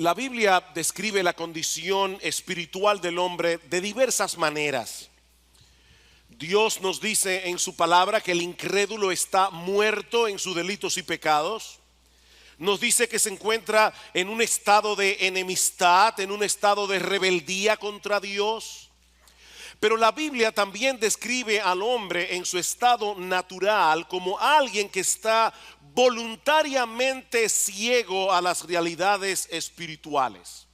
La Biblia describe la condición espiritual del hombre de diversas maneras. Dios nos dice en su palabra que el incrédulo está muerto en sus delitos y pecados. Nos dice que se encuentra en un estado de enemistad, en un estado de rebeldía contra Dios. Pero la Biblia también describe al hombre en su estado natural como alguien que está voluntariamente ciego a las realidades espirituales.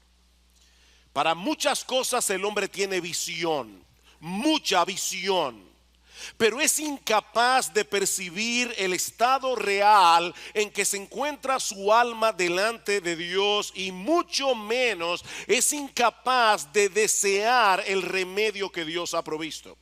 Para muchas cosas el hombre tiene visión, mucha visión, pero es incapaz de percibir el estado real en que se encuentra su alma delante de Dios, y mucho menos es incapaz de desear el remedio que Dios ha provisto.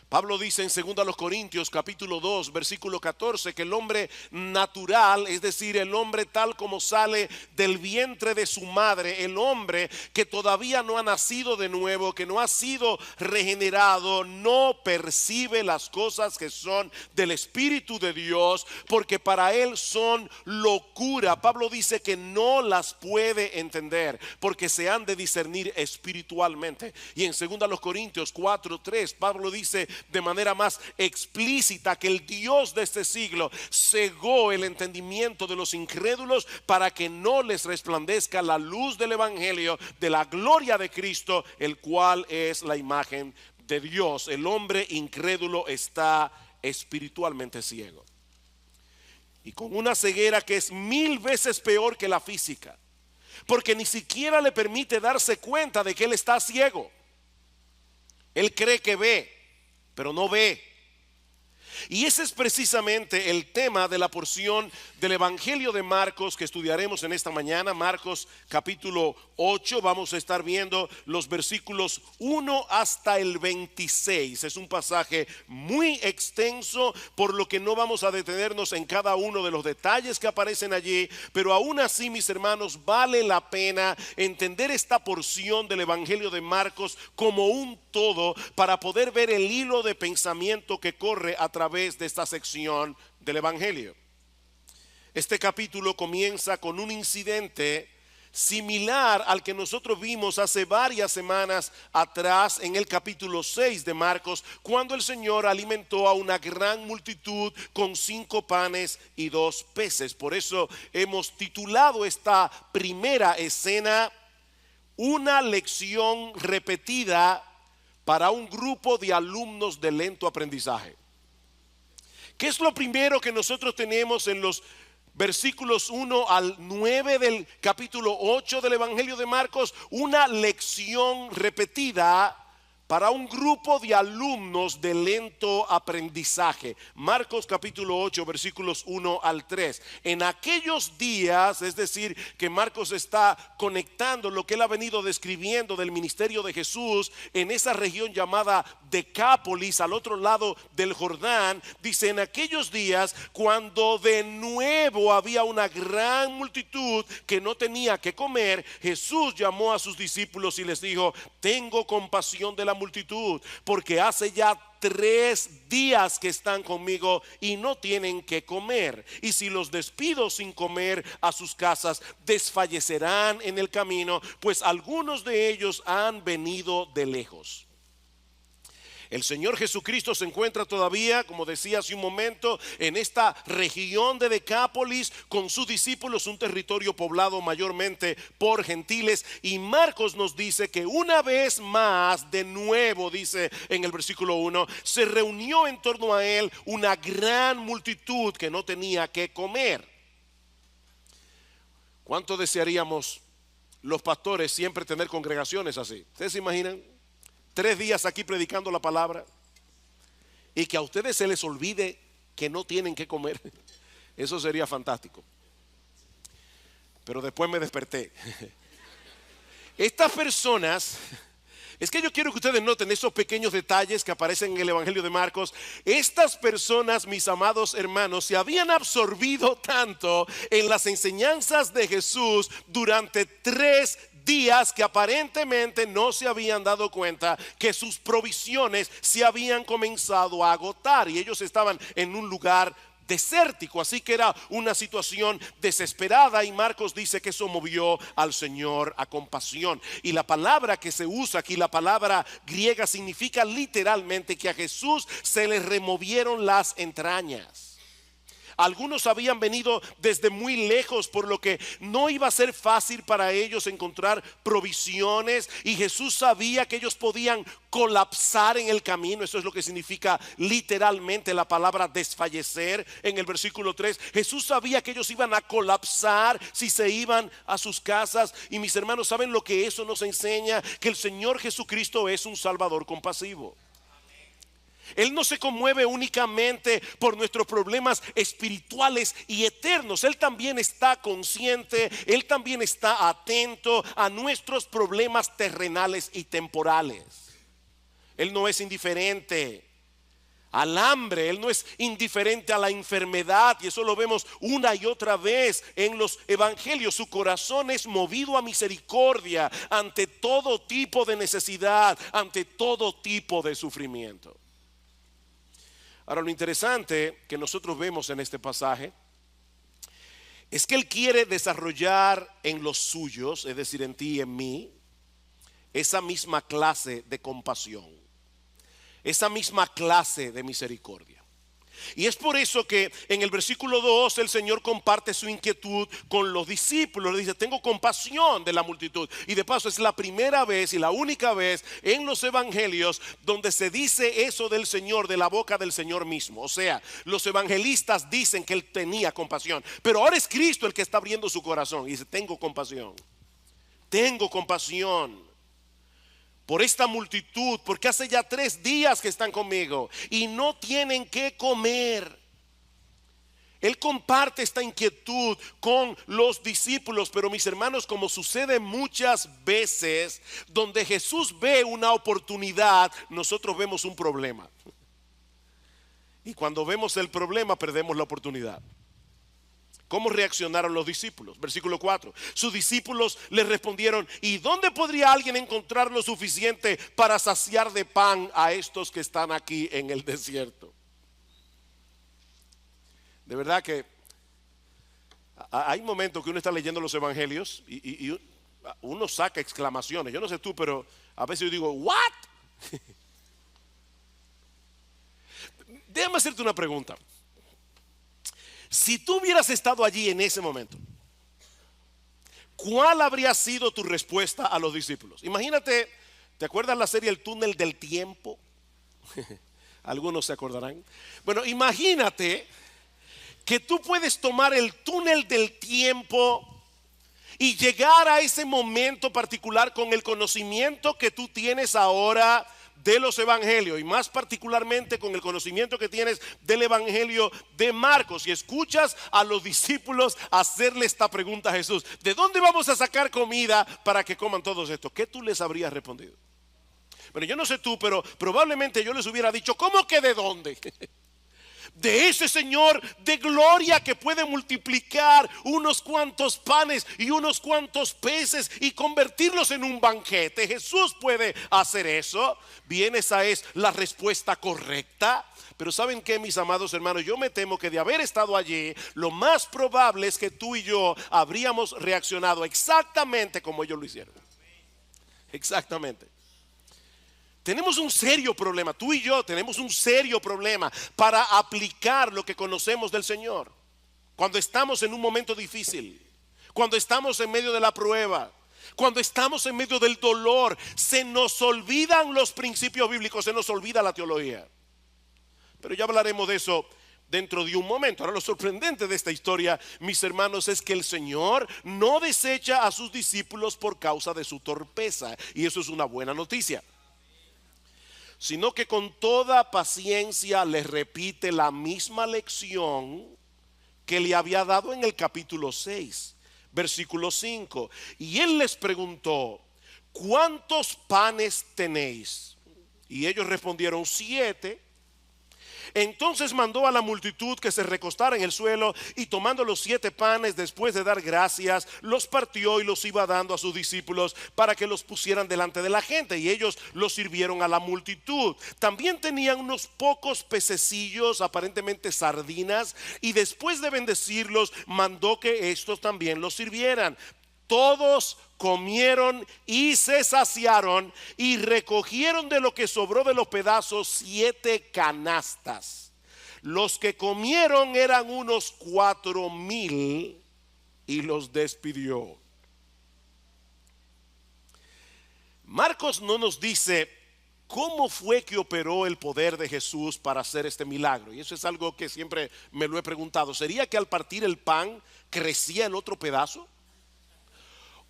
Pablo dice en 2 Corintios capítulo 2 versículo 14 que el hombre natural, es decir, el hombre tal como sale del vientre de su madre, el hombre que todavía no ha nacido de nuevo, que no ha sido regenerado, no percibe las cosas que son del Espíritu de Dios, porque para él son locura. Pablo dice que no las puede entender porque se han de discernir espiritualmente. Y en 2 Corintios 4:3 Pablo dice de manera más explícita que el Dios de este siglo cegó el entendimiento de los incrédulos para que no les resplandezca la luz del evangelio de la gloria de Cristo, el cual es la imagen de Dios. El hombre incrédulo está espiritualmente ciego, y con una ceguera que es 1000 veces peor que la física, porque ni siquiera le permite darse cuenta de que él está ciego. Él cree que ve, pero no ve. Y ese es precisamente el tema de la porción del Evangelio de Marcos que estudiaremos en esta mañana. Marcos capítulo 8, vamos a estar viendo los versículos 1 hasta el 26. Es un pasaje muy extenso, por lo que no vamos a detenernos en cada uno de los detalles que aparecen allí, pero aún así, mis hermanos, vale la pena entender esta porción del Evangelio de Marcos como un todo para poder ver el hilo de pensamiento que corre a través de esta sección del Evangelio. Este capítulo comienza con un incidente similar al que nosotros vimos hace varias semanas atrás en el capítulo 6 de Marcos, cuando el Señor alimentó a una gran multitud con 5 panes y 2 peces. Por eso hemos titulado esta primera escena "Una lección repetida para un grupo de alumnos de lento aprendizaje". ¿Qué es lo primero que nosotros tenemos en los versículos 1 al 9 del capítulo 8 del Evangelio de Marcos? Una lección repetida para un grupo de alumnos de lento aprendizaje. Marcos capítulo 8 versículos 1 al 3. En aquellos días, es decir, que Marcos está conectando lo que él ha venido describiendo del ministerio de Jesús en esa región llamada Decápolis, al otro lado del Jordán. Dice: en aquellos días, cuando de nuevo había una gran multitud que no tenía que comer, Jesús llamó a sus discípulos y les dijo: tengo compasión de la multitud, porque hace ya 3 días que están conmigo y no tienen que comer. Y si los despido sin comer a sus casas, desfallecerán en el camino, pues algunos de ellos han venido de lejos. El Señor Jesucristo se encuentra todavía, como decía hace un momento, en esta región de Decápolis con sus discípulos, un territorio poblado mayormente por gentiles. Y Marcos nos dice que una vez más, de nuevo, dice en el versículo 1, se reunió en torno a él una gran multitud que no tenía que comer. ¿Cuánto desearíamos los pastores siempre tener congregaciones así? ¿Ustedes se imaginan? 3 días aquí predicando la palabra y que a ustedes se les olvide que no tienen que comer. Eso sería fantástico. Pero después me desperté. Estas personas, es que yo quiero que ustedes noten esos pequeños detalles que aparecen en el Evangelio de Marcos. Estas personas, mis amados hermanos, se habían absorbido tanto en las enseñanzas de Jesús durante 3 días que aparentemente no se habían dado cuenta que sus provisiones se habían comenzado a agotar, y ellos estaban en un lugar desértico, así que era una situación desesperada, y Marcos dice que eso movió al Señor a compasión. Y la palabra que se usa aquí, la palabra griega, significa literalmente que a Jesús se le removieron las entrañas. Algunos habían venido desde muy lejos, por lo que no iba a ser fácil para ellos encontrar provisiones, y Jesús sabía que ellos podían colapsar en el camino. Eso es lo que significa literalmente la palabra desfallecer en el versículo 3. Jesús sabía que ellos iban a colapsar si se iban a sus casas. Y mis hermanos, ¿saben lo que eso nos enseña? Que el Señor Jesucristo es un Salvador compasivo. Él no se conmueve únicamente por nuestros problemas espirituales y eternos. Él también está consciente, Él también está atento a nuestros problemas terrenales y temporales. Él no es indiferente al hambre, Él no es indiferente a la enfermedad, y eso lo vemos una y otra vez en los evangelios. Su corazón es movido a misericordia ante todo tipo de necesidad, ante todo tipo de sufrimiento. Ahora, lo interesante que nosotros vemos en este pasaje es que Él quiere desarrollar en los suyos, es decir, en ti y en mí, esa misma clase de compasión, esa misma clase de misericordia. Y es por eso que en el versículo 2 el Señor comparte su inquietud con los discípulos. Le dice: tengo compasión de la multitud. Y de paso es la primera vez y la única vez en los evangelios donde se dice eso del Señor de la boca del Señor mismo. O sea, los evangelistas dicen que Él tenía compasión, pero ahora es Cristo el que está abriendo su corazón y dice: tengo compasión por esta multitud, porque hace ya 3 días que están conmigo y no tienen que comer. Él comparte esta inquietud con los discípulos. Pero mis hermanos, como sucede muchas veces, donde Jesús ve una oportunidad, nosotros vemos un problema. Y cuando vemos el problema, perdemos la oportunidad. ¿Cómo reaccionaron los discípulos? Versículo 4. Sus discípulos le respondieron: ¿y dónde podría alguien encontrar lo suficiente para saciar de pan a estos que están aquí en el desierto? De verdad que hay momentos que uno está leyendo los evangelios y uno saca exclamaciones. Yo no sé tú, pero a veces yo digo: ¿what? Déjame hacerte una pregunta. Si tú hubieras estado allí en ese momento, ¿cuál habría sido tu respuesta a los discípulos? Imagínate, ¿te acuerdas la serie El Túnel del Tiempo? Algunos se acordarán. Bueno, imagínate que tú puedes tomar el túnel del tiempo y llegar a ese momento particular con el conocimiento que tú tienes ahora de los evangelios, y más particularmente con el conocimiento que tienes del evangelio de Marcos, y escuchas a los discípulos hacerle esta pregunta a Jesús: ¿de dónde vamos a sacar comida para que coman todos estos? ¿Qué tú les habrías respondido? Bueno, yo no sé tú, pero probablemente yo les hubiera dicho: ¿cómo que de dónde? De ese Señor de gloria que puede multiplicar unos cuantos panes y unos cuantos peces y convertirlos en un banquete. Jesús puede hacer eso. Bien, esa es la respuesta correcta. Pero ¿saben qué, mis amados hermanos? Yo me temo que de haber estado allí, lo más probable es que tú y yo habríamos reaccionado exactamente como ellos lo hicieron. Exactamente. Tenemos un serio problema, tú y yo tenemos un serio problema para aplicar lo que conocemos del Señor. Cuando estamos en un momento difícil, cuando estamos en medio de la prueba, cuando estamos en medio del dolor, se nos olvidan los principios bíblicos, se nos olvida la teología. Pero ya hablaremos de eso dentro de un momento. Ahora, lo sorprendente de esta historia, mis hermanos, es que el Señor no desecha a sus discípulos por causa de su torpeza, y eso es una buena noticia, sino que con toda paciencia les repite la misma lección que le había dado en el capítulo 6, versículo 5. Y Él les preguntó: ¿cuántos panes tenéis? Y ellos respondieron: 7. Entonces mandó a la multitud que se recostara en el suelo, y tomando los 7 panes, después de dar gracias, los partió y los iba dando a sus discípulos para que los pusieran delante de la gente, y ellos los sirvieron a la multitud. También tenían unos pocos pececillos, aparentemente sardinas, y después de bendecirlos mandó que estos también los sirvieran. Todos comieron y se saciaron, y recogieron de lo que sobró de los pedazos 7 canastas. Los que comieron eran unos 4,000, y los despidió. Marcos no nos dice cómo fue que operó el poder de Jesús para hacer este milagro, y eso es algo que siempre me lo he preguntado. ¿Sería que al partir el pan crecía el otro pedazo?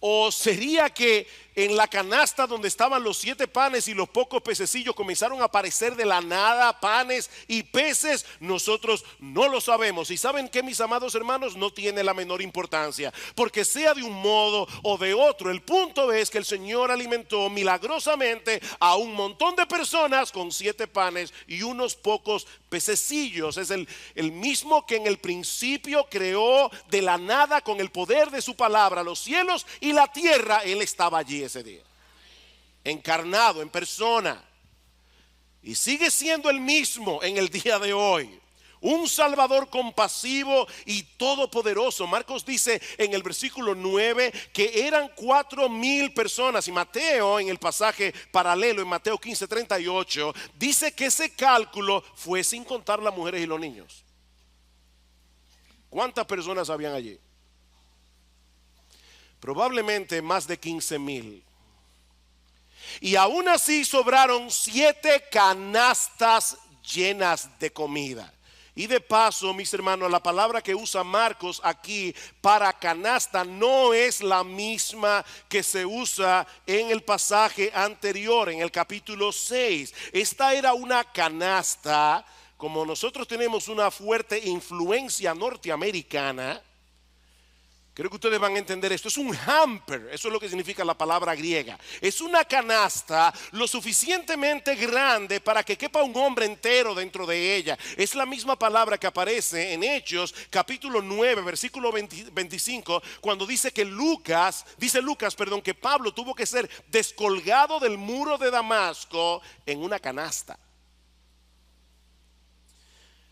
¿O sería que en la canasta donde estaban los 7 panes y los pocos pececillos comenzaron a aparecer de la nada panes y peces? Nosotros no lo sabemos. Y saben que, mis amados hermanos, no tiene la menor importancia, porque sea de un modo o de otro, el punto es que el Señor alimentó milagrosamente a un montón de personas con 7 panes y unos pocos pececillos. Es el mismo que en el principio creó de la nada con el poder de su palabra los cielos y la tierra. Él estaba allí ese día, encarnado en persona, y sigue siendo el mismo en el día de hoy. Un Salvador compasivo y todopoderoso. Marcos dice en el versículo 9 que eran 4,000 personas, y Mateo, en el pasaje paralelo en Mateo 15:38, dice que ese cálculo fue sin contar las mujeres y los niños. ¿Cuántas personas habían allí? Probablemente más de 15,000. Y aún así sobraron 7 canastas llenas de comida. Y de paso, mis hermanos, la palabra que usa Marcos aquí para canasta no es la misma que se usa en el pasaje anterior, en el capítulo 6. Esta era una canasta, como nosotros tenemos una fuerte influencia norteamericana. Creo que ustedes van a entender esto. Es un hamper, eso es lo que significa la palabra griega. Es una canasta lo suficientemente grande para que quepa un hombre entero dentro de ella. Es la misma palabra que aparece en Hechos capítulo 9 versículo 25, cuando dice Lucas, que Pablo tuvo que ser descolgado del muro de Damasco en una canasta.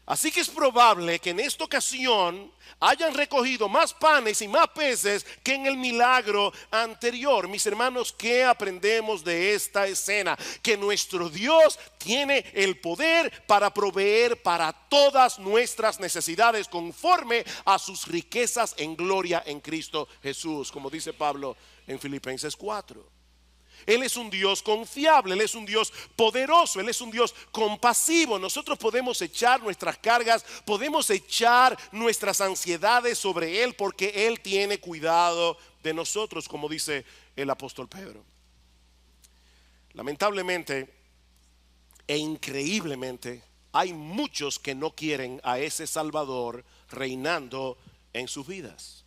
Así que es probable que en esta ocasión hayan recogido más panes y más peces que en el milagro anterior. Mis hermanos, ¿qué aprendemos de esta escena? Que nuestro Dios tiene el poder para proveer para todas nuestras necesidades conforme a sus riquezas en gloria en Cristo Jesús, como dice Pablo en Filipenses 4. Él es un Dios confiable, Él es un Dios poderoso, Él es un Dios compasivo. Nosotros podemos echar nuestras cargas, podemos echar nuestras ansiedades sobre Él, porque Él tiene cuidado de nosotros, como dice el apóstol Pedro. Lamentablemente e increíblemente, hay muchos que no quieren a ese Salvador reinando en sus vidas.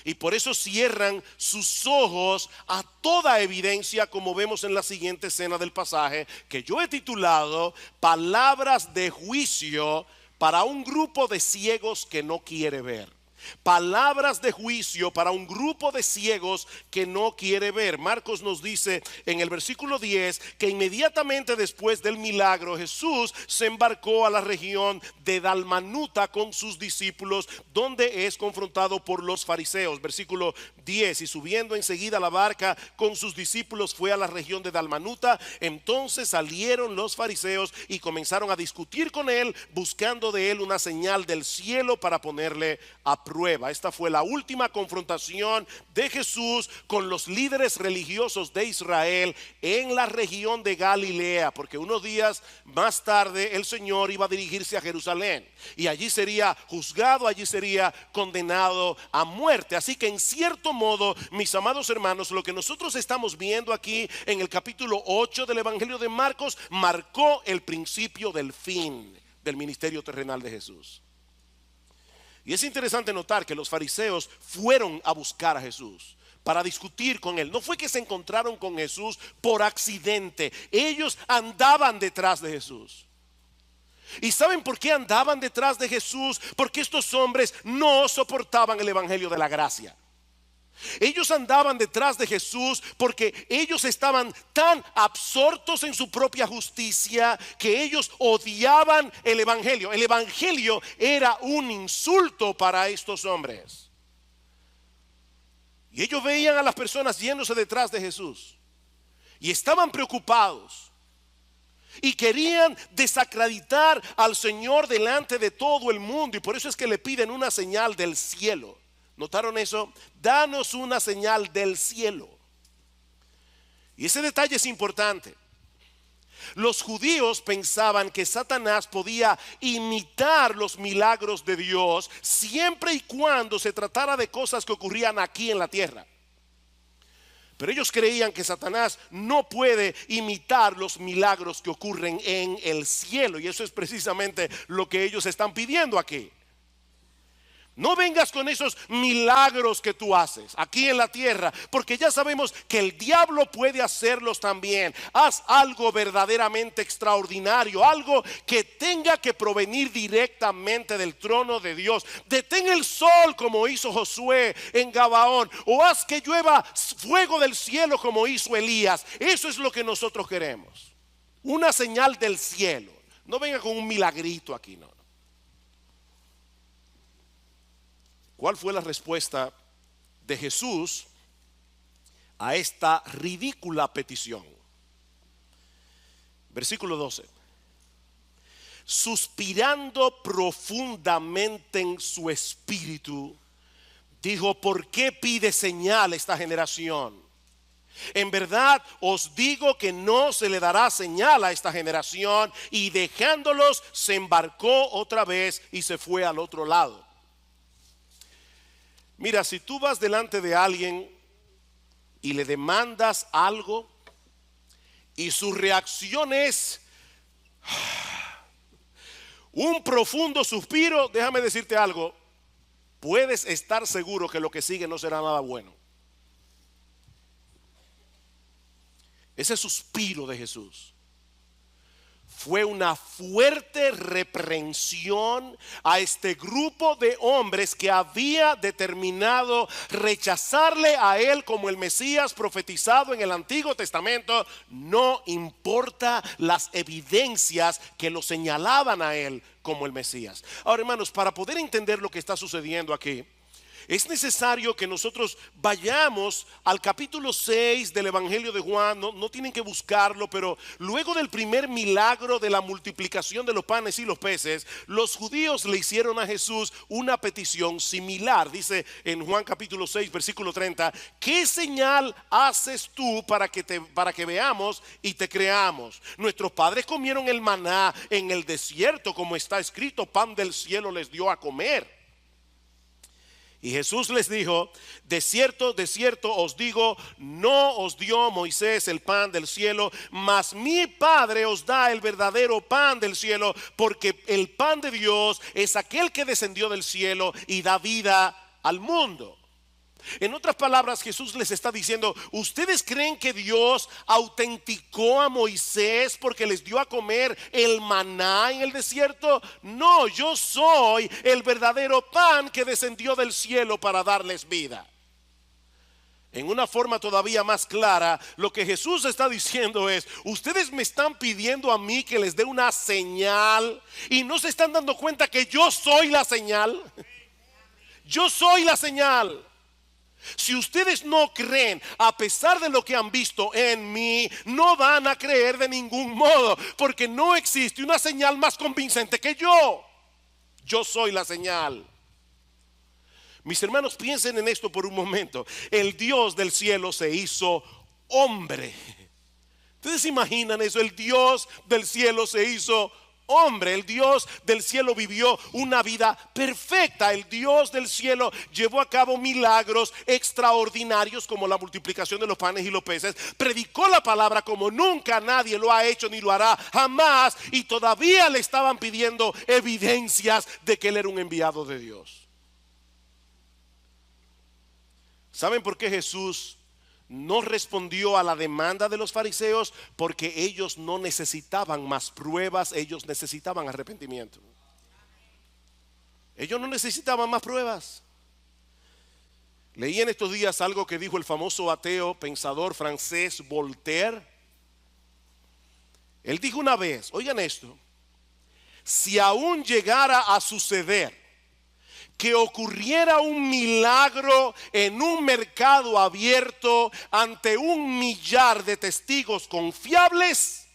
Y por eso cierran sus ojos a toda evidencia, como vemos en la siguiente escena del pasaje, que yo he titulado Palabras de juicio para un grupo de ciegos que no quiere ver. Palabras de juicio para un grupo de ciegos que no quiere ver. Marcos nos dice en el versículo 10 que inmediatamente después del milagro Jesús se embarcó a la región de Dalmanuta con sus discípulos, donde es confrontado por los fariseos. Versículo 10: y subiendo enseguida a la barca con sus discípulos fue a la región de Dalmanuta. Entonces salieron los fariseos y comenzaron a discutir con él, buscando de él una señal del cielo para ponerle a prueba. Esta fue la última confrontación de Jesús con los líderes religiosos de Israel en la región de Galilea, porque unos días más tarde el Señor iba a dirigirse a Jerusalén y allí sería juzgado, allí sería condenado a muerte. Así que en cierto modo, mis amados hermanos, lo que nosotros estamos viendo aquí en el capítulo 8 del Evangelio de Marcos marcó el principio del fin del ministerio terrenal de Jesús. Y es interesante notar que los fariseos fueron a buscar a Jesús para discutir con él. No fue que se encontraron con Jesús por accidente. Ellos andaban detrás de Jesús. ¿Y saben por qué andaban detrás de Jesús? Porque estos hombres no soportaban el evangelio de la gracia. Ellos andaban detrás de Jesús porque ellos estaban tan absortos en su propia justicia que ellos odiaban el evangelio. El evangelio era un insulto para estos hombres. Y ellos veían a las personas yéndose detrás de Jesús y estaban preocupados y querían desacreditar al Señor delante de todo el mundo. Y por eso es que le piden una señal del cielo. ¿Notaron eso? Danos una señal del cielo. Y ese detalle es importante. Los judíos pensaban que Satanás podía imitar los milagros de Dios siempre y cuando se tratara de cosas que ocurrían aquí en la tierra. Pero ellos creían que Satanás no puede imitar los milagros que ocurren en el cielo. Y eso es precisamente lo que ellos están pidiendo aquí. No vengas con esos milagros que tú haces aquí en la tierra, porque ya sabemos que el diablo puede hacerlos también. Haz algo verdaderamente extraordinario, algo que tenga que provenir directamente del trono de Dios. Detén el sol como hizo Josué en Gabaón, o haz que llueva fuego del cielo como hizo Elías. Eso es lo que nosotros queremos, una señal del cielo. No venga con un milagrito aquí, no. ¿Cuál fue la respuesta de Jesús a esta ridícula petición? Versículo 12. Suspirando profundamente en su espíritu, dijo: ¿por qué pide señal esta generación? En verdad os digo que no se le dará señal a esta generación. Y dejándolos, se embarcó otra vez y se fue al otro lado. Mira, si tú vas delante de alguien y le demandas algo y su reacción es un profundo suspiro, déjame decirte algo, puedes estar seguro que lo que sigue no será nada bueno. Ese suspiro de Jesús fue una fuerte reprensión a este grupo de hombres que había determinado rechazarle a él como el Mesías profetizado en el Antiguo Testamento. No importa las evidencias que lo señalaban a él como el Mesías. Ahora, hermanos, para poder entender lo que está sucediendo aquí, es necesario que nosotros vayamos al capítulo 6 del Evangelio de Juan. No tienen que buscarlo, pero luego del primer milagro de la multiplicación de los panes y los peces, los judíos le hicieron a Jesús una petición similar. Dice en Juan capítulo 6 versículo 30: ¿qué señal haces tú para que veamos y te creamos? Nuestros padres comieron el maná en el desierto, como está escrito: pan del cielo les dio a comer. Y Jesús les dijo: de cierto os digo, no os dio Moisés el pan del cielo, mas mi Padre os da el verdadero pan del cielo, porque el pan de Dios es aquel que descendió del cielo y da vida al mundo. En otras palabras, Jesús les está diciendo: ¿ustedes creen que Dios autenticó a Moisés porque les dio a comer el maná en el desierto? No, yo soy el verdadero pan que descendió del cielo para darles vida. En una forma todavía más clara, lo que Jesús está diciendo es: ustedes me están pidiendo a mí que les dé una señal y no se están dando cuenta que yo soy la señal. Yo soy la señal. Si ustedes no creen, a pesar de lo que han visto en mí, no van a creer de ningún modo, porque no existe una señal más convincente que yo. Yo soy la señal. Mis hermanos, piensen en esto por un momento. El Dios del cielo se hizo hombre. ¿Ustedes se imaginan eso? El Dios del cielo se hizo hombre. El Dios del cielo vivió una vida perfecta. El Dios del cielo llevó a cabo milagros extraordinarios como la multiplicación de los panes y los peces. Predicó la palabra como nunca nadie lo ha hecho ni lo hará jamás. Y todavía le estaban pidiendo evidencias de que él era un enviado de Dios. ¿Saben por qué Jesús no respondió a la demanda de los fariseos porque ellos no necesitaban más pruebas, ellos necesitaban arrepentimiento. Ellos no necesitaban más pruebas. Leí en estos días algo que dijo el famoso ateo pensador francés Voltaire. Él dijo una vez, oigan esto, si aún llegara a suceder que ocurriera un milagro en un mercado abierto ante 1.000.000 de testigos confiables,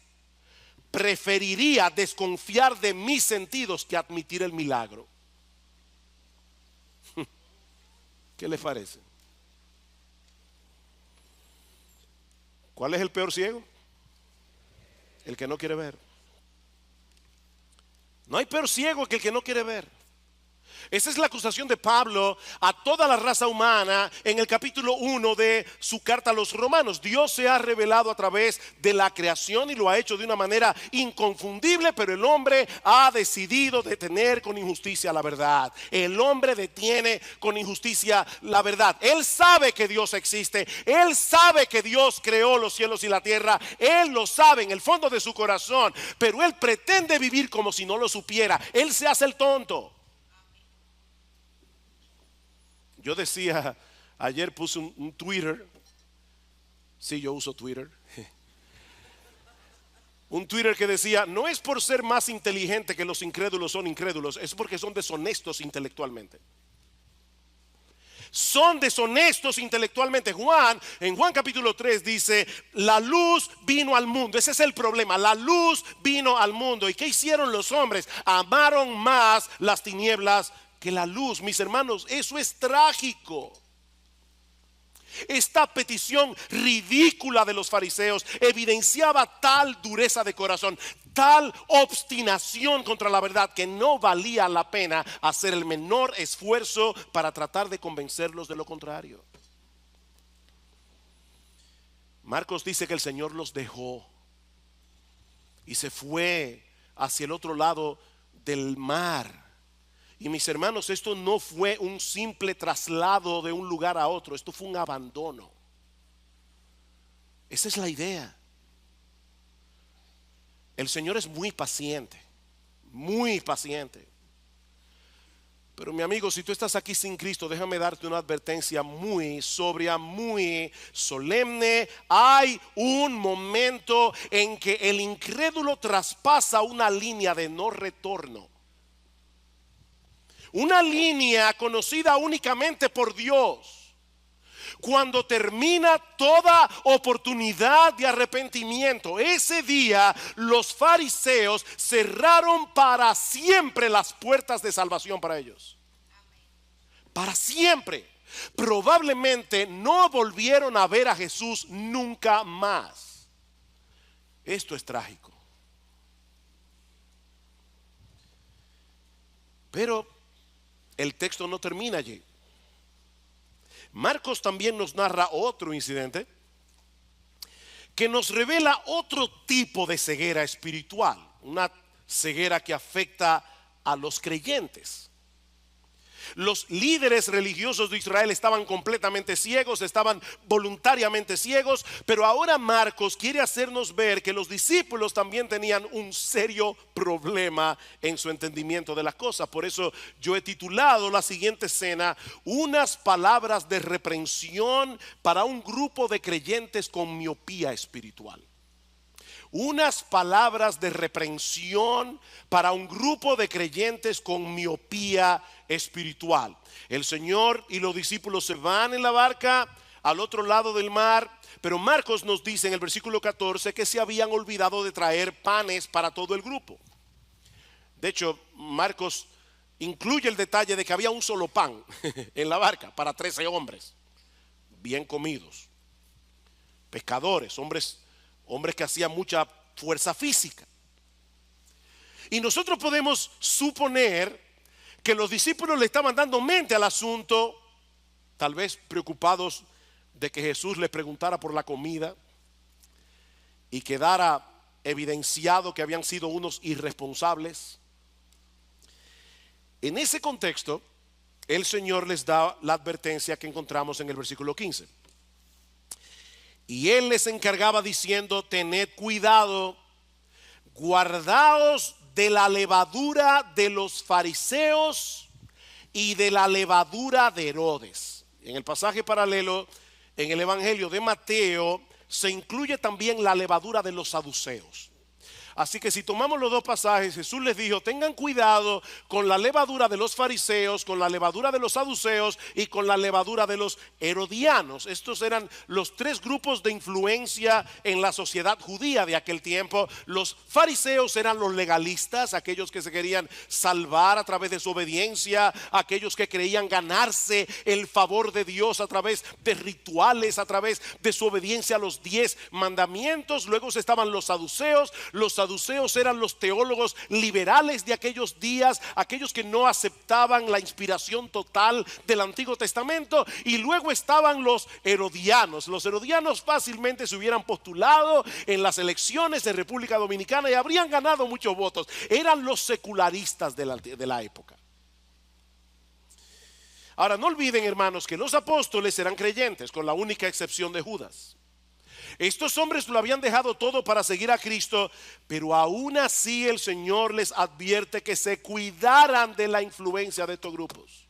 preferiría desconfiar de mis sentidos que admitir el milagro. ¿Qué les parece? ¿Cuál es el peor ciego? El que no quiere ver. No hay peor ciego que el que no quiere ver. Esa es la acusación de Pablo a toda la raza humana en el capítulo 1 de su carta a los romanos. Dios se ha revelado a través de la creación y lo ha hecho de una manera inconfundible, pero el hombre ha decidido detener con injusticia la verdad. El hombre detiene con injusticia la verdad. Él sabe que Dios existe, él sabe que Dios creó los cielos y la tierra, él lo sabe en el fondo de su corazón, pero él pretende vivir como si no lo supiera. Él se hace el tonto. Yo decía, ayer puse un Twitter. Sí, yo uso Twitter. Un Twitter que decía, no es por ser más inteligente que los incrédulos son incrédulos, es porque son deshonestos intelectualmente. Son deshonestos intelectualmente. En Juan capítulo 3 dice, la luz vino al mundo. Ese es el problema, la luz vino al mundo. ¿Y qué hicieron los hombres? Amaron más las tinieblas que la luz. Mis hermanos, eso es trágico. Esta petición ridícula de los fariseos evidenciaba tal dureza de corazón, tal obstinación contra la verdad, que no valía la pena hacer el menor esfuerzo para tratar de convencerlos de lo contrario. Marcos dice que el Señor los dejó y se fue hacia el otro lado del mar. Y mis hermanos, esto no fue un simple traslado de un lugar a otro, esto fue un abandono. Esa es la idea. El Señor es muy paciente, muy paciente. Pero mi amigo, si tú estás aquí sin Cristo, déjame darte una advertencia muy sobria, muy solemne. Hay un momento en que el incrédulo traspasa una línea de no retorno. Una línea conocida únicamente por Dios. Cuando termina toda oportunidad de arrepentimiento, ese día los fariseos cerraron para siempre las puertas de salvación para ellos. Para siempre. Probablemente no volvieron a ver a Jesús nunca más. Esto es trágico. Pero el texto no termina allí. Marcos también nos narra otro incidente que nos revela otro tipo de ceguera espiritual, una ceguera que afecta a los creyentes. Los líderes religiosos de Israel estaban completamente ciegos, estaban voluntariamente ciegos, pero ahora Marcos quiere hacernos ver que los discípulos también tenían un serio problema en su entendimiento de las cosas. Por eso yo he titulado la siguiente escena, unas palabras de reprensión para un grupo de creyentes con miopía espiritual. Unas palabras de reprensión para un grupo de creyentes con miopía espiritual. El Señor y los discípulos se van en la barca al otro lado del mar, pero Marcos nos dice en el versículo 14 que se habían olvidado de traer panes para todo el grupo. De hecho, Marcos incluye el detalle de que había un solo pan en la barca para 13 hombres, bien comidos, pescadores, hombres que hacían mucha fuerza física. Y nosotros podemos suponer que los discípulos le estaban dando mente al asunto, tal vez preocupados de que Jesús les preguntara por la comida y quedara evidenciado que habían sido unos irresponsables. En ese contexto, el Señor les da la advertencia que encontramos en el versículo 15. Y él les encargaba diciendo: tened cuidado, guardaos de la levadura de los fariseos y de la levadura de Herodes. En el pasaje paralelo, en el Evangelio de Mateo, se incluye también la levadura de los saduceos. Así que si tomamos los dos pasajes, Jesús les dijo: tengan cuidado con la levadura de los fariseos, con la levadura de los saduceos y con la levadura de los herodianos. Estos eran los tres grupos de influencia en la sociedad judía de aquel tiempo. Los fariseos eran los legalistas, aquellos que se querían salvar a través de su obediencia, aquellos que creían ganarse el favor de Dios a través de rituales, a través de su obediencia a los 10 mandamientos. Luego estaban los saduceos. Los saduceos eran los teólogos liberales de aquellos días, aquellos que no aceptaban la inspiración total del Antiguo Testamento. Y luego estaban los herodianos. Los herodianos fácilmente se hubieran postulado en las elecciones de República Dominicana y habrían ganado muchos votos. Eran los secularistas de la época. Ahora, no olviden, hermanos, que los apóstoles eran creyentes, con la única excepción de Judas. Estos hombres lo habían dejado todo para seguir a Cristo, pero aún así el Señor les advierte que se cuidaran de la influencia de estos grupos.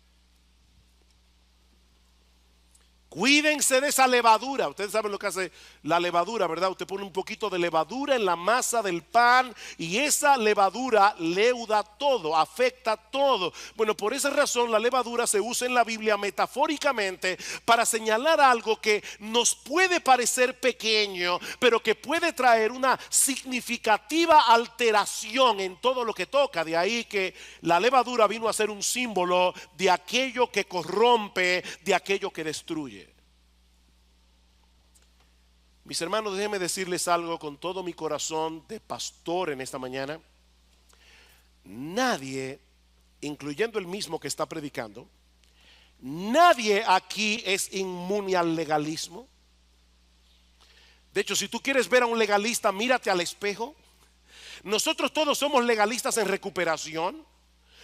Cuídense de esa levadura. Ustedes saben lo que hace la levadura, ¿verdad? Usted pone un poquito de levadura en la masa del pan y esa levadura leuda todo, afecta todo. Bueno, por esa razón la levadura se usa en la Biblia metafóricamente para señalar algo que nos puede parecer pequeño, pero que puede traer una significativa alteración en todo lo que toca. De ahí que la levadura vino a ser un símbolo de aquello que corrompe, de aquello que destruye. Mis hermanos, déjenme decirles algo con todo mi corazón de pastor en esta mañana. Nadie, incluyendo el mismo que está predicando, nadie aquí es inmune al legalismo. De hecho, si tú quieres ver a un legalista, mírate al espejo. Nosotros todos somos legalistas en recuperación.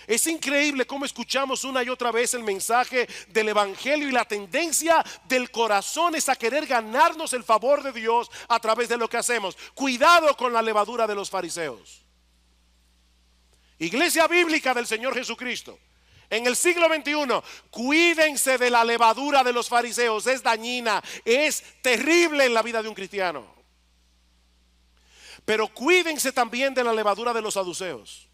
Es increíble cómo escuchamos una y otra vez el mensaje del evangelio y la tendencia del corazón es a querer ganarnos el favor de Dios a través de lo que hacemos. Cuidado con la levadura de los fariseos. Iglesia bíblica del Señor Jesucristo, en el siglo XXI, cuídense de la levadura de los fariseos. Es dañina, es terrible en la vida de un cristiano. Pero cuídense también de la levadura de los saduceos.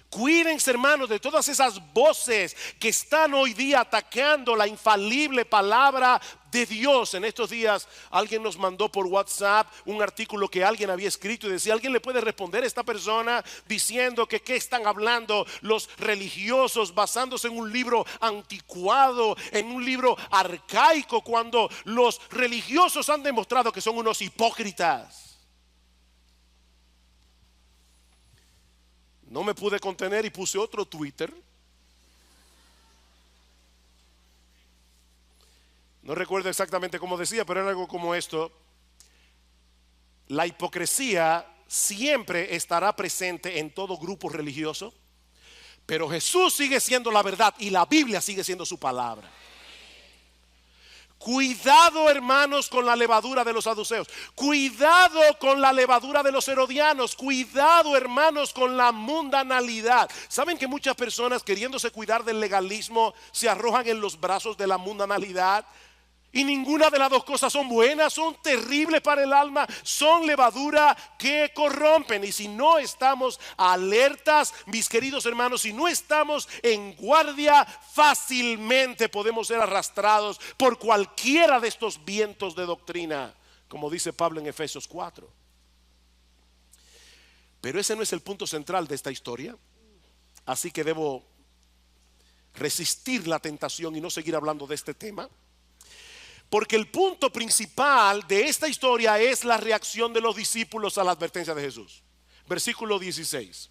Cuídense, hermanos, de todas esas voces que están hoy día atacando la infalible palabra de Dios. En estos días alguien nos mandó por WhatsApp un artículo que alguien había escrito y decía: ¿alguien le puede responder a esta persona diciendo que qué están hablando los religiosos basándose en un libro anticuado, en un libro arcaico, cuando los religiosos han demostrado que son unos hipócritas? No me pude contener y puse otro Twitter. No recuerdo exactamente cómo decía, pero era algo como esto: la hipocresía siempre estará presente en todo grupo religioso, pero Jesús sigue siendo la verdad y la Biblia sigue siendo su palabra. Cuidado, hermanos, con la levadura de los saduceos. Cuidado con la levadura de los herodianos. Cuidado, hermanos, con la mundanalidad. ¿Saben que muchas personas, queriéndose cuidar del legalismo, se arrojan en los brazos de la mundanalidad? Y ninguna de las dos cosas son buenas, son terribles para el alma, son levadura que corrompen. Y si no estamos alertas, mis queridos hermanos, si no estamos en guardia, fácilmente podemos ser arrastrados por cualquiera de estos vientos de doctrina, como dice Pablo en Efesios 4. Pero ese no es el punto central de esta historia, así que debo resistir la tentación y no seguir hablando de este tema. Porque el punto principal de esta historia es la reacción de los discípulos a la advertencia de Jesús. Versículo 16.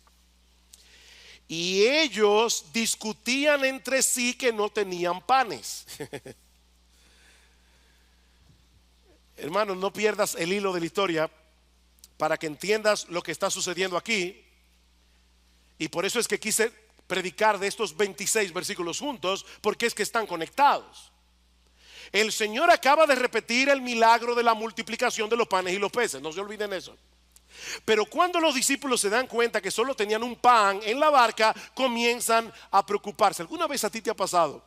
Y ellos discutían entre sí que no tenían panes. Hermanos, no pierdas el hilo de la historia para que entiendas lo que está sucediendo aquí. Y por eso es que quise predicar de estos 26 versículos juntos, porque es que están conectados. El Señor acaba de repetir el milagro de la multiplicación de los panes y los peces, no se olviden eso. Pero cuando los discípulos se dan cuenta que solo tenían un pan en la barca, comienzan a preocuparse. ¿Alguna vez a ti te ha pasado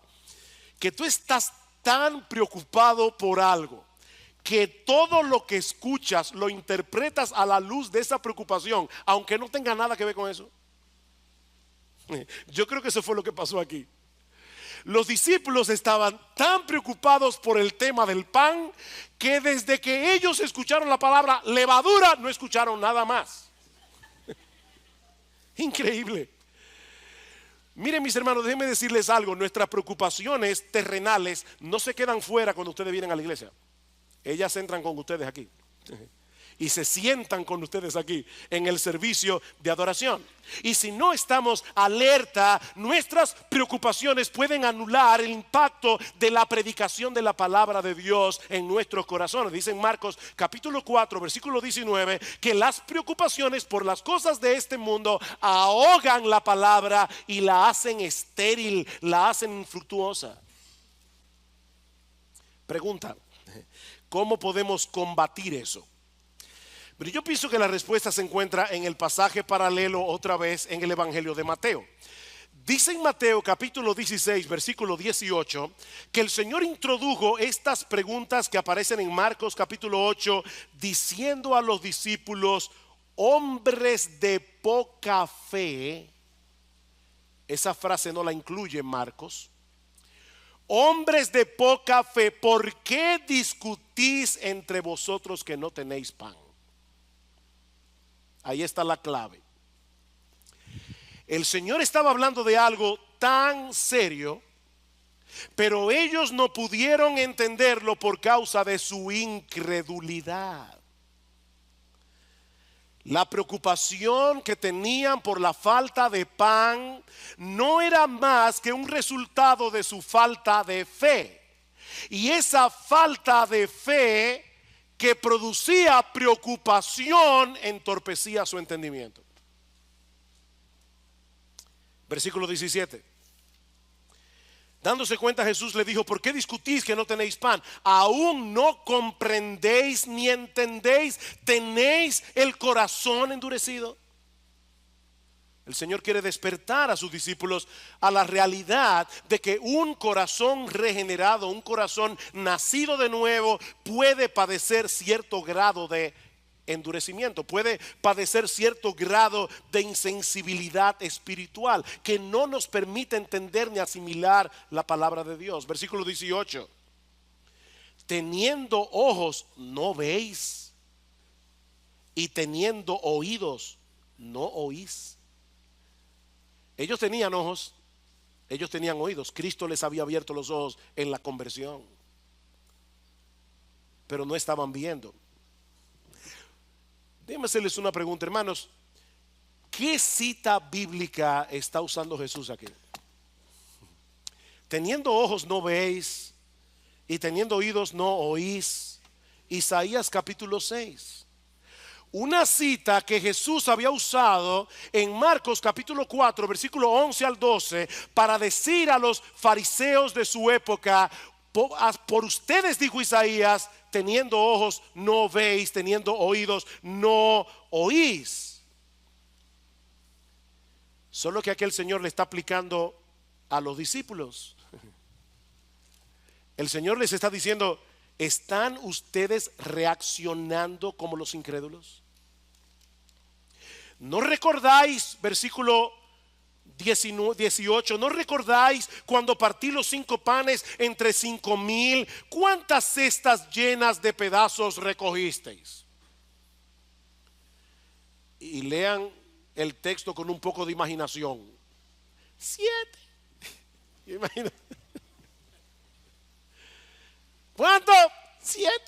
que tú estás tan preocupado por algo que todo lo que escuchas lo interpretas a la luz de esa preocupación, aunque no tenga nada que ver con eso? Yo creo que eso fue lo que pasó aquí. Los discípulos estaban tan preocupados por el tema del pan que desde que ellos escucharon la palabra levadura no escucharon nada más. Increíble. Miren, mis hermanos, déjenme decirles algo. Nuestras preocupaciones terrenales no se quedan fuera cuando ustedes vienen a la iglesia. Ellas entran con ustedes aquí y se sientan con ustedes aquí en el servicio de adoración. Y si no estamos alerta, nuestras preocupaciones pueden anular el impacto de la predicación de la palabra de Dios en nuestros corazones. Dice en Marcos capítulo 4 versículo 19 que las preocupaciones por las cosas de este mundo ahogan la palabra y la hacen estéril, la hacen infructuosa. Pregunta: ¿cómo podemos combatir eso? Pero yo pienso que la respuesta se encuentra en el pasaje paralelo otra vez en el Evangelio de Mateo. Dice en Mateo capítulo 16 versículo 18 que el Señor introdujo estas preguntas que aparecen en Marcos capítulo 8 diciendo a los discípulos: hombres de poca fe. Esa frase no la incluye Marcos. Hombres de poca fe, ¿por qué discutís entre vosotros que no tenéis pan? Ahí está la clave. El Señor estaba hablando de algo tan serio, pero ellos no pudieron entenderlo por causa de su incredulidad. La preocupación que tenían por la falta de pan no era más que un resultado de su falta de fe. Y esa falta de fe que producía preocupación entorpecía su entendimiento. Versículo 17. Dándose cuenta, Jesús le dijo: ¿por qué discutís que no tenéis pan? ¿Aún no comprendéis ni entendéis? ¿Tenéis el corazón endurecido? El Señor quiere despertar a sus discípulos a la realidad de que un corazón regenerado, un corazón nacido de nuevo, puede padecer cierto grado de endurecimiento, puede padecer cierto grado de insensibilidad espiritual que no nos permite entender ni asimilar la palabra de Dios. Versículo 18. Teniendo ojos no veis, y teniendo oídos no oís. Ellos tenían ojos, ellos tenían oídos. Cristo les había abierto los ojos en la conversión, pero no estaban viendo. Déjenme hacerles una pregunta, hermanos. ¿Qué cita bíblica está usando Jesús aquí? Teniendo ojos no veis, y teniendo oídos no oís. Isaías capítulo 6. Una cita que Jesús había usado en Marcos capítulo 4 versículo 11 al 12 para decir a los fariseos de su época: por ustedes, dijo Isaías, teniendo ojos no veis, teniendo oídos no oís. Solo que aquí el Señor le está aplicando a los discípulos. El Señor les está diciendo: ¿están ustedes reaccionando como los incrédulos? ¿No recordáis, versículo 18, no recordáis cuando partí los 5 panes entre 5,000? ¿Cuántas cestas llenas de pedazos recogisteis? Y lean el texto con un poco de imaginación. 7. Imagina. ¿Cuánto? 7.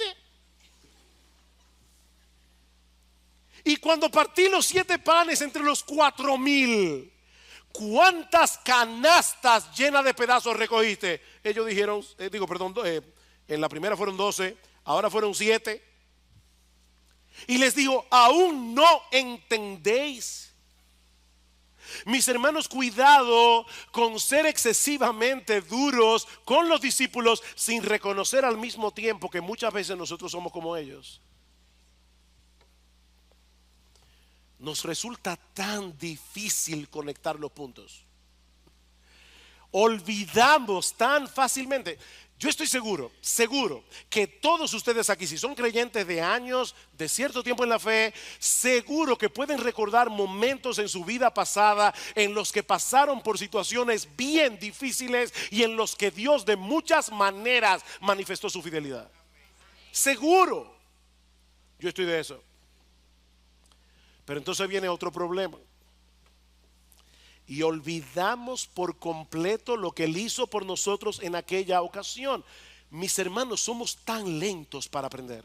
Y cuando partí los 7 panes entre los 4,000, ¿cuántas canastas llenas de pedazos recogiste? Ellos dijeron, en la primera fueron 12, ahora fueron 7. Y les digo: ¿aún no entendéis? Mis hermanos, cuidado con ser excesivamente duros con los discípulos sin reconocer al mismo tiempo que muchas veces nosotros somos como ellos. Nos resulta tan difícil conectar los puntos. Olvidamos tan fácilmente. Yo estoy seguro que todos ustedes aquí, si son creyentes de años, de cierto tiempo en la fe, seguro que pueden recordar momentos en su vida pasada en los que pasaron por situaciones bien difíciles y en los que Dios de muchas maneras manifestó su fidelidad. Seguro. Yo estoy de eso. Pero entonces viene otro problema. Y olvidamos por completo lo que Él hizo por nosotros en aquella ocasión. Mis hermanos, somos tan lentos para aprender.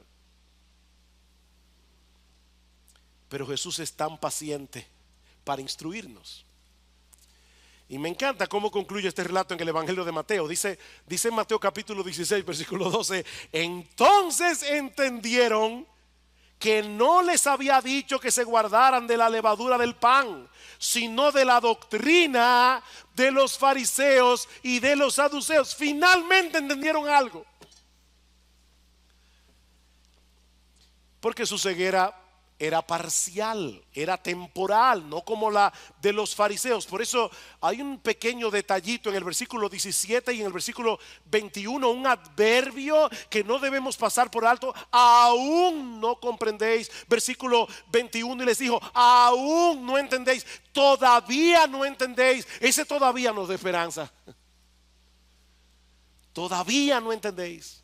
Pero Jesús es tan paciente para instruirnos. Y me encanta cómo concluye este relato en el Evangelio de Mateo. Dice en Mateo capítulo 16, versículo 12: entonces entendieron que no les había dicho que se guardaran de la levadura del pan, sino de la doctrina de los fariseos y de los saduceos. Finalmente entendieron algo. Porque su ceguera era parcial, era temporal, no como la de los fariseos. Por eso hay un pequeño detallito en el versículo 17 y en el versículo 21, un adverbio que no debemos pasar por alto. Aún no comprendéis. Versículo 21, y les dijo: aún no entendéis, todavía no entendéis. Ese todavía nos da esperanza. Todavía no entendéis.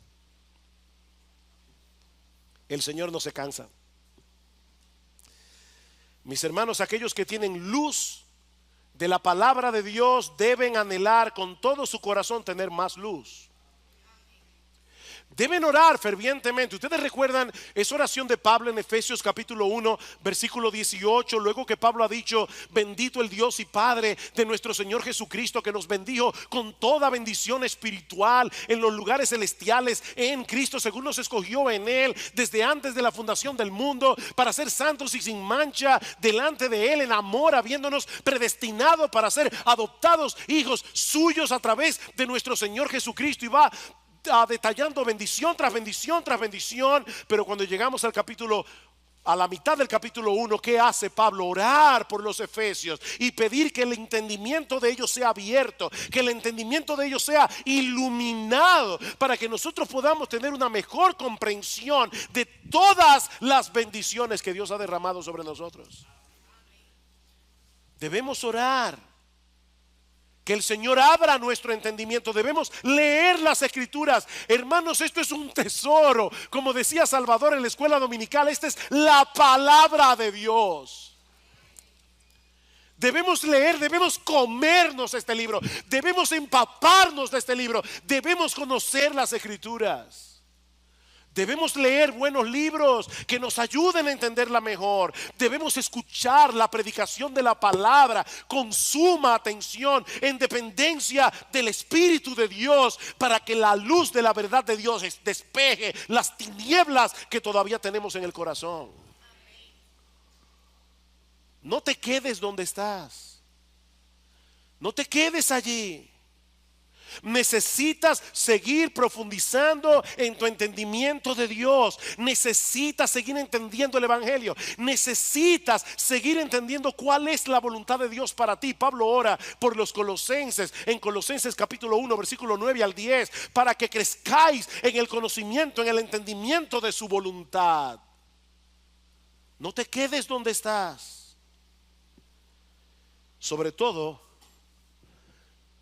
El Señor no se cansa. Mis hermanos, aquellos que tienen luz de la palabra de Dios deben anhelar con todo su corazón tener más luz. Deben orar fervientemente. Ustedes recuerdan esa oración de Pablo en Efesios capítulo 1 versículo 18, luego que Pablo ha dicho: bendito el Dios y Padre de nuestro Señor Jesucristo, que nos bendijo con toda bendición espiritual en los lugares celestiales en Cristo, según nos escogió en Él desde antes de la fundación del mundo, para ser santos y sin mancha delante de Él en amor, habiéndonos predestinado para ser adoptados hijos suyos a través de nuestro Señor Jesucristo. Y va detallando bendición tras bendición tras bendición. Pero cuando llegamos a la mitad del capítulo 1, ¿qué hace Pablo? Orar por los efesios y pedir que el entendimiento de ellos sea abierto, que el entendimiento de ellos sea iluminado, para que nosotros podamos tener una mejor comprensión de todas las bendiciones que Dios ha derramado sobre nosotros. Debemos orar que el Señor abra nuestro entendimiento. Debemos leer las Escrituras. Hermanos, esto es un tesoro. Como decía Salvador en la escuela dominical, esta es la palabra de Dios. Debemos leer, debemos comernos este libro, debemos empaparnos de este libro, debemos conocer las Escrituras. Debemos leer buenos libros que nos ayuden a entenderla mejor. Debemos escuchar la predicación de la palabra con suma atención, en dependencia del Espíritu de Dios, para que la luz de la verdad de Dios despeje las tinieblas que todavía tenemos en el corazón. No te quedes donde estás. No te quedes allí. Necesitas seguir profundizando en tu entendimiento de Dios. Necesitas seguir entendiendo el Evangelio. Necesitas seguir entendiendo cuál es la voluntad de Dios para ti. Pablo ora por los colosenses en Colosenses capítulo 1 versículo 9 al 10, para que crezcáis en el conocimiento, en el entendimiento de su voluntad. No te quedes donde estás. Sobre todo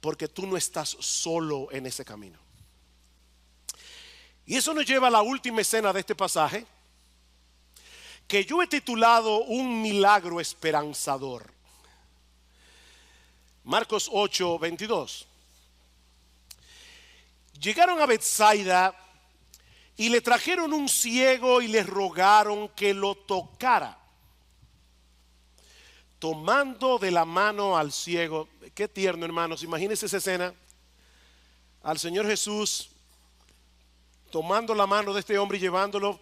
porque tú no estás solo en ese camino. Y eso nos lleva a la última escena de este pasaje, que yo he titulado Un milagro esperanzador. Marcos 8, 22. Llegaron a Betsaida y le trajeron un ciego y le rogaron que lo tocara. Tomando de la mano al ciego. Qué tierno, hermanos. Imagínense esa escena. Al Señor Jesús tomando la mano de este hombre y llevándolo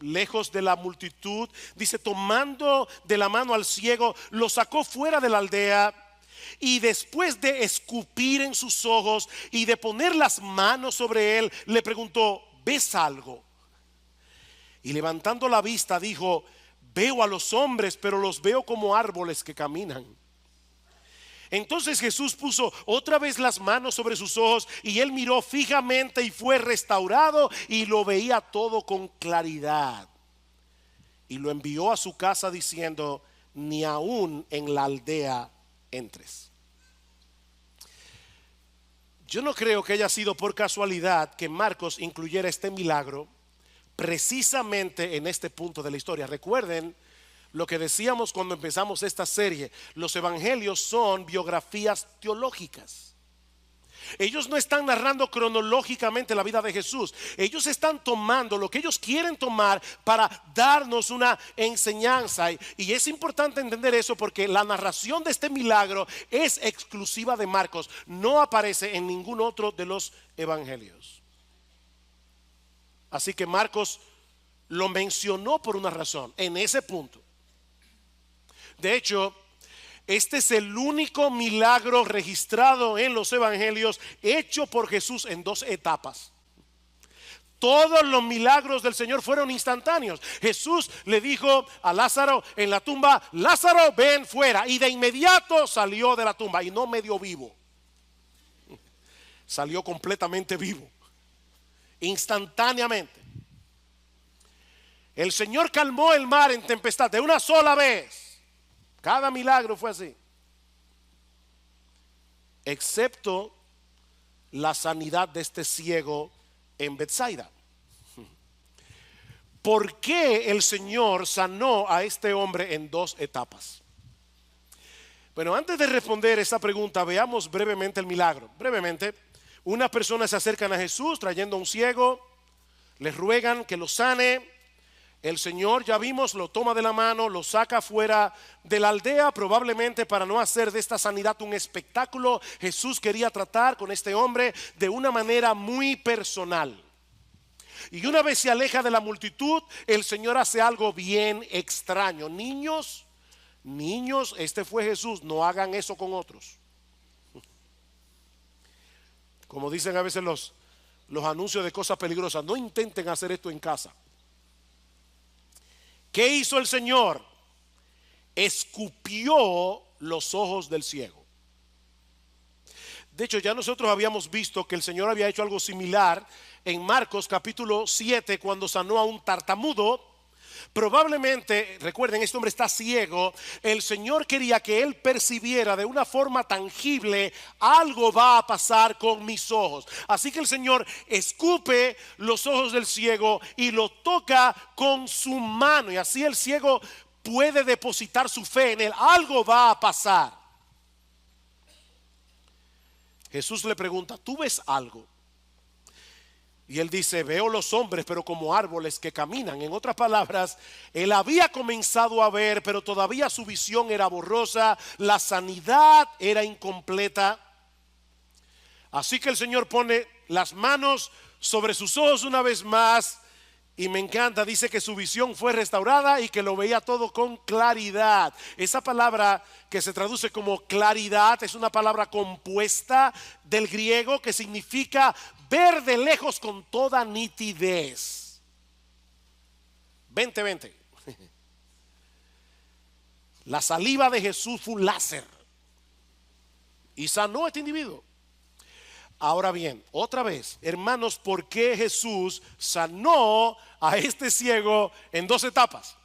lejos de la multitud, dice, tomando de la mano al ciego, lo sacó fuera de la aldea y después de escupir en sus ojos y de poner las manos sobre él, le preguntó, ¿ves algo? Y levantando la vista dijo, veo a los hombres, pero los veo como árboles que caminan. Entonces Jesús puso otra vez las manos sobre sus ojos y él miró fijamente y fue restaurado y lo veía todo con claridad. Y lo envió a su casa diciendo, ni aún en la aldea entres. Yo no creo que haya sido por casualidad que Marcos incluyera este milagro precisamente en este punto de la historia. Recuerden lo que decíamos cuando empezamos esta serie. Los evangelios son biografías teológicas. Ellos no están narrando cronológicamente la vida de Jesús. Ellos están tomando lo que ellos quieren tomar para darnos una enseñanza. Y es importante entender eso porque la narración de este milagro es exclusiva de Marcos. No aparece en ningún otro de los evangelios. Así que Marcos lo mencionó por una razón en ese punto. De hecho, este es el único milagro registrado en los evangelios hecho por Jesús en dos etapas. Todos los milagros del Señor fueron instantáneos. Jesús le dijo a Lázaro en la tumba, Lázaro, ven fuera. Y de inmediato salió de la tumba y no medio vivo. Salió completamente vivo. Instantáneamente. El Señor calmó el mar en tempestad de una sola vez. Cada milagro fue así, excepto la sanidad de este ciego en Betsaida. ¿Por qué el Señor sanó a este hombre en dos etapas? Bueno, antes de responder esa pregunta, veamos brevemente el milagro. Brevemente, unas personas se acercan a Jesús trayendo a un ciego, les ruegan que lo sane. El Señor, ya vimos, lo toma de la mano, lo saca fuera de la aldea, probablemente para no hacer de esta sanidad un espectáculo. Jesús quería tratar con este hombre de una manera muy personal. Y una vez se aleja de la multitud, el Señor hace algo bien extraño. Niños, este fue Jesús, no hagan eso con otros. Como dicen a veces los anuncios de cosas peligrosas, no intenten hacer esto en casa. ¿Qué hizo el Señor? Escupió los ojos del ciego. De hecho, ya nosotros habíamos visto que el Señor había hecho algo similar en Marcos capítulo 7 cuando sanó a un tartamudo. Probablemente, recuerden, este hombre está ciego. El Señor quería que él percibiera de una forma tangible, algo va a pasar con mis ojos. Así que el Señor escupe los ojos del ciego y lo toca con su mano. Y así el ciego puede depositar su fe en él. Algo va a pasar. Jesús le pregunta, ¿tú ves algo? Y él dice, veo los hombres, pero como árboles que caminan. En otras palabras, él había comenzado a ver, pero todavía su visión era borrosa, la sanidad era incompleta. Así que el Señor pone las manos sobre sus ojos una vez más. Y me encanta, dice que su visión fue restaurada y que lo veía todo con claridad. Esa palabra que se traduce como claridad es una palabra compuesta del griego que significa ver de lejos con toda nitidez. 20. La saliva de Jesús fue un láser y sanó a este individuo. Ahora bien, otra vez, hermanos, ¿por qué Jesús sanó a este ciego en dos etapas?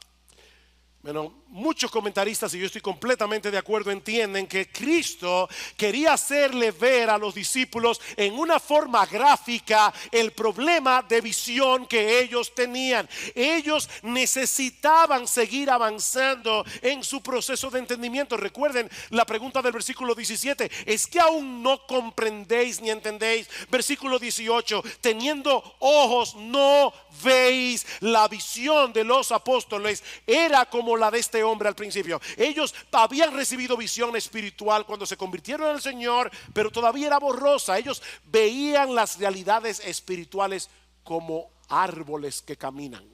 Bueno, muchos comentaristas, y yo estoy completamente de acuerdo, entienden que Cristo quería hacerle ver a los discípulos en una forma gráfica el problema de visión que ellos tenían. Ellos necesitaban seguir avanzando en su proceso de entendimiento. Recuerden la pregunta del versículo 17, ¿es que aún no comprendéis ni entendéis? Versículo 18, teniendo ojos no veis. La visión de los apóstoles era como la de este hombre al principio. Ellos habían recibido visión espiritual cuando se convirtieron al Señor, pero todavía era borrosa. Ellos veían las realidades espirituales como árboles que caminan.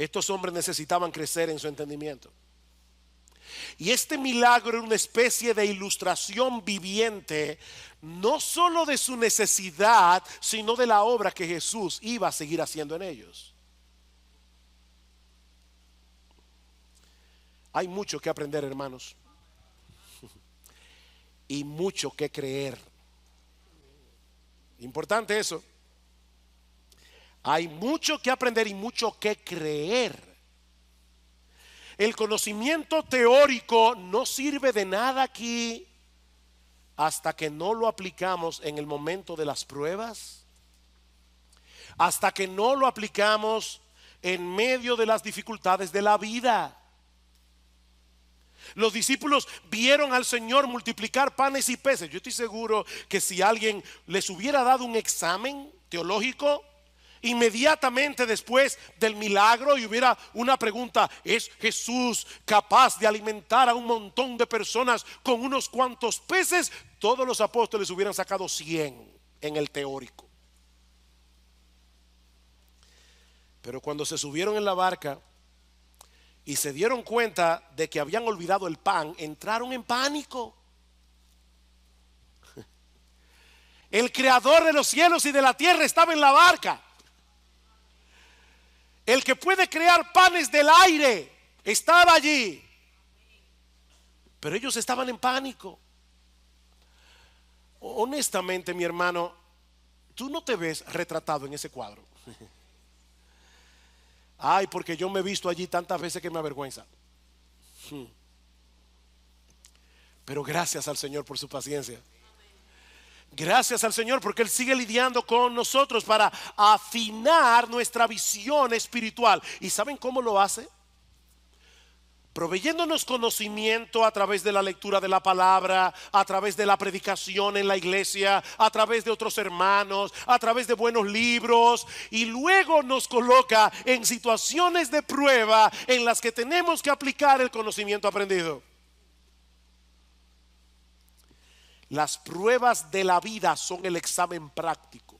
Estos hombres necesitaban crecer en su entendimiento. Y este milagro era una especie de ilustración viviente, no solo de su necesidad, sino de la obra que Jesús iba a seguir haciendo en ellos. Hay mucho que aprender, hermanos, y mucho que creer. Importante eso. Hay mucho que aprender y mucho que creer. El conocimiento teórico no sirve de nada aquí hasta que no lo aplicamos en el momento de las pruebas, hasta que no lo aplicamos en medio de las dificultades de la vida. Los discípulos vieron al Señor multiplicar panes y peces. Yo estoy seguro que si alguien les hubiera dado un examen teológico inmediatamente después del milagro y hubiera una pregunta: ¿es Jesús capaz de alimentar a un montón de personas con unos cuantos peces? Todos los apóstoles hubieran sacado 100 en el teórico. Pero cuando se subieron en la barca y se dieron cuenta de que habían olvidado el pan, entraron en pánico. El creador de los cielos y de la tierra estaba en la barca. El que puede crear panes del aire estaba allí. Pero ellos estaban en pánico. Honestamente, mi hermano, tú no te ves retratado en ese cuadro. Ay, porque yo me he visto allí tantas veces que me avergüenza. Pero gracias al Señor por su paciencia. Gracias al Señor porque Él sigue lidiando con nosotros para afinar nuestra visión espiritual. ¿Y saben cómo lo hace? Proveyéndonos conocimiento a través de la lectura de la palabra, a través de la predicación en la iglesia, a través de otros hermanos, a través de buenos libros, y luego nos coloca en situaciones de prueba en las que tenemos que aplicar el conocimiento aprendido. Las pruebas de la vida son el examen práctico.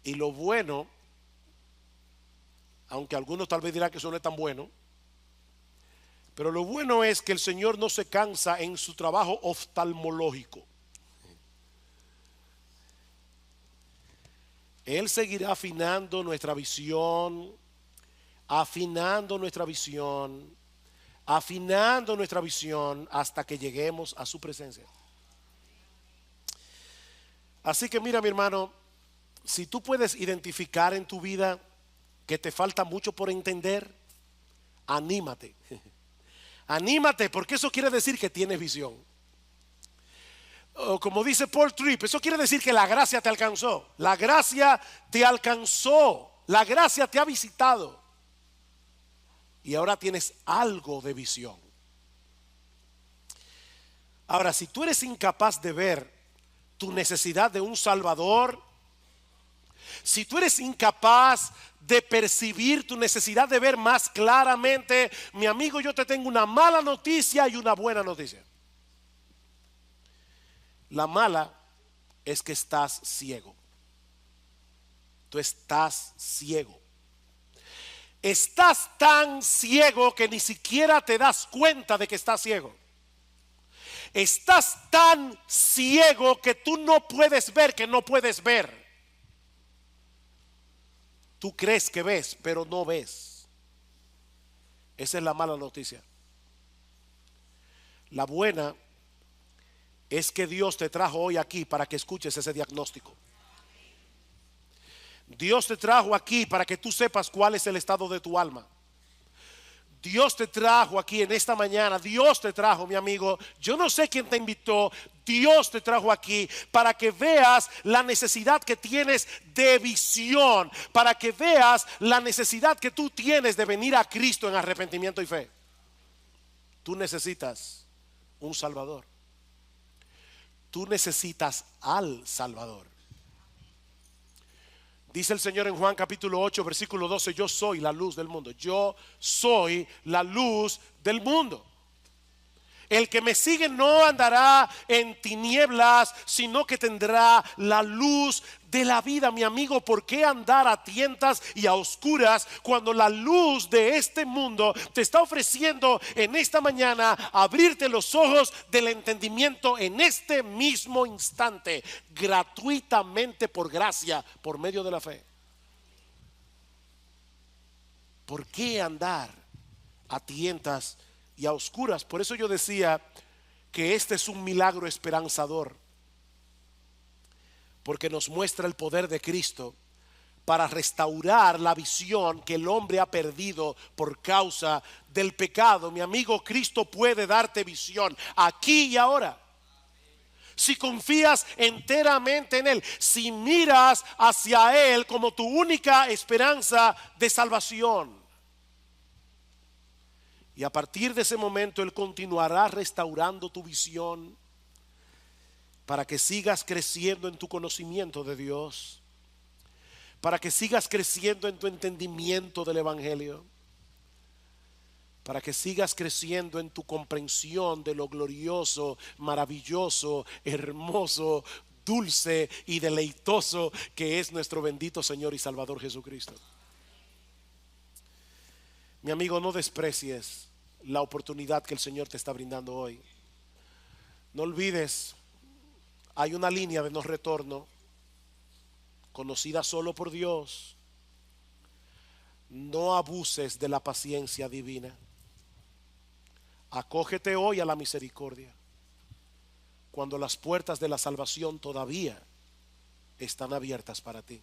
Y lo bueno, aunque algunos tal vez dirán que eso no es tan bueno, pero lo bueno es que el Señor no se cansa en su trabajo oftalmológico. Él seguirá afinando nuestra visión, afinando nuestra visión, afinando nuestra visión hasta que lleguemos a su presencia. Así que mira, mi hermano, si tú puedes identificar en tu vida que te falta mucho por entender, anímate. Anímate, porque eso quiere decir que tienes visión. O como dice Paul Tripp, eso quiere decir que la gracia te alcanzó. La gracia te alcanzó. La gracia te ha visitado. Y ahora tienes algo de visión. Ahora, si tú eres incapaz de ver tu necesidad de un Salvador, si tú eres incapaz de percibir tu necesidad de ver más claramente, mi amigo, yo te tengo una mala noticia y una buena noticia. La mala es que estás ciego. Tú estás ciego. Estás tan ciego que ni siquiera te das cuenta de que estás ciego. Estás tan ciego que tú no puedes ver que no puedes ver. Tú crees que ves, pero no ves. Esa es la mala noticia. La buena es que Dios te trajo hoy aquí para que escuches ese diagnóstico. Dios te trajo aquí para que tú sepas cuál es el estado de tu alma. Dios te trajo aquí en esta mañana. Dios te trajo, mi amigo. Yo no sé quién te invitó. Dios te trajo aquí para que veas la necesidad que tienes de visión, para que veas la necesidad que tú tienes de venir a Cristo en arrepentimiento y fe. Tú necesitas un Salvador. Tú necesitas al Salvador. Dice el Señor en Juan capítulo 8 versículo 12: yo soy la luz del mundo. Yo soy la luz del mundo. El que me sigue no andará en tinieblas, sino que tendrá la luz de la vida. Mi amigo, ¿por qué andar a tientas y a oscuras cuando la luz de este mundo te está ofreciendo en esta mañana abrirte los ojos del entendimiento en este mismo instante, gratuitamente por gracia, por medio de la fe? ¿Por qué andar a tientas y a oscuras? Por eso yo decía que este es un milagro esperanzador, porque nos muestra el poder de Cristo para restaurar la visión que el hombre ha perdido por causa del pecado. Mi amigo, Cristo puede darte visión aquí y ahora. Si confías enteramente en Él, si miras hacia Él como tu única esperanza de salvación. Y a partir de ese momento Él continuará restaurando tu visión para que sigas creciendo en tu conocimiento de Dios, para que sigas creciendo en tu entendimiento del Evangelio, para que sigas creciendo en tu comprensión de lo glorioso, maravilloso, hermoso, dulce y deleitoso que es nuestro bendito Señor y Salvador Jesucristo. Mi amigo, no desprecies la oportunidad que el Señor te está brindando hoy. No olvides, hay una línea de no retorno conocida solo por Dios. No abuses de la paciencia divina. Acógete hoy a la misericordia cuando las puertas de la salvación todavía están abiertas para ti.